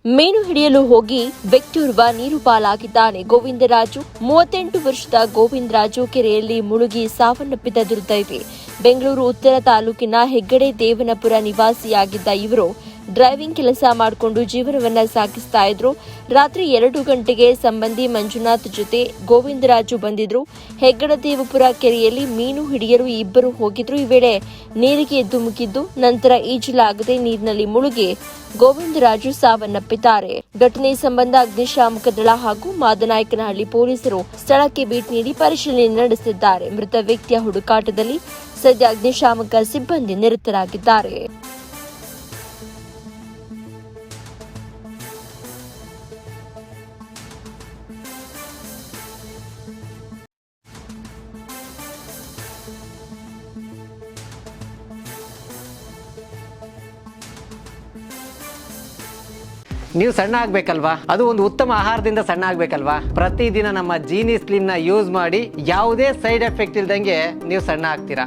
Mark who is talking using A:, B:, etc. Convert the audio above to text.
A: ಮೀನು ಹಿಡಿಯಲು ಹೋಗಿ ಬೆಕ್ಟೂರುವ ನೀರು ಪಾಲಾಗಿದ್ದಾನೆ ಗೋವಿಂದರಾಜು. 38 ವರ್ಷದ ಗೋವಿಂದರಾಜು ಕೆರೆಯಲ್ಲಿ ಮುಳುಗಿ ಸಾವನ್ನಪ್ಪಿದ ದುರ್ದೈವಿ. ಬೆಂಗಳೂರು ಉತ್ತರ ತಾಲೂಕಿನ ಹೆಗ್ಗಡೆ ದೇವನಪುರ ನಿವಾಸಿಯಾಗಿದ್ದ ಇವರು ಡ್ರೈವಿಂಗ್ ಕೆಲಸ ಮಾಡಿಕೊಂಡು ಜೀವನವನ್ನ ಸಾಗಿಸ್ತಾ ಇದ್ರು. ರಾತ್ರಿ 2 ಗಂಟೆಗೆ ಸಂಬಂಧಿ ಮಂಜುನಾಥ್ ಜೊತೆ ಗೋವಿಂದರಾಜು ಬಂದಿದ್ರು. ಹೆಗ್ಗಡದೇವಪುರ ಕೆರೆಯಲ್ಲಿ ಮೀನು ಹಿಡಿಯಲು ಇಬ್ಬರು ಹೋಗಿದ್ರು. ಈ ವೇಳೆ ನೀರಿಗೆ ಧುಮುಕಿದ್ದು ನಂತರ ಈಜಲಾಗದೆ ನೀರಿನಲ್ಲಿ ಮುಳುಗಿ ಗೋವಿಂದರಾಜು ಸಾವನ್ನಪ್ಪಿದ್ದಾರೆ. ಘಟನೆ ಸಂಬಂಧ ಅಗ್ನಿಶಾಮಕ ದಳ ಹಾಗೂ ಮಾದನಾಯಕನಹಳ್ಳಿ ಪೊಲೀಸರು ಸ್ಥಳಕ್ಕೆ ಭೇಟಿ ನೀಡಿ ಪರಿಶೀಲನೆ ನಡೆಸಿದ್ದಾರೆ. ಮೃತ ವ್ಯಕ್ತಿಯ ಹುಡುಕಾಟದಲ್ಲಿ ಸದ್ಯ ಅಗ್ನಿಶಾಮಕ ಸಿಬ್ಬಂದಿ ನಿರತರಾಗಿದ್ದಾರೆ.
B: ನೀವು ಸಣ್ಣ ಆಗಬೇಕಲ್ವಾ? ಅದು ಒಂದು ಉತ್ತಮ ಆಹಾರದಿಂದ ಸಣ್ಣ ಆಗಬೇಕಲ್ವಾ? ಪ್ರತಿದಿನ ನಮ್ಮ ಜೀನಿ ಸ್ಲಿಮ್ನ ಯೂಸ್ ಮಾಡಿ ಯಾವುದೇ ಸೈಡ್ ಎಫೆಕ್ಟ್ ಇಲ್ದಂಗೆ ನೀವು ಸಣ್ಣ ಆಗ್ತೀರಾ.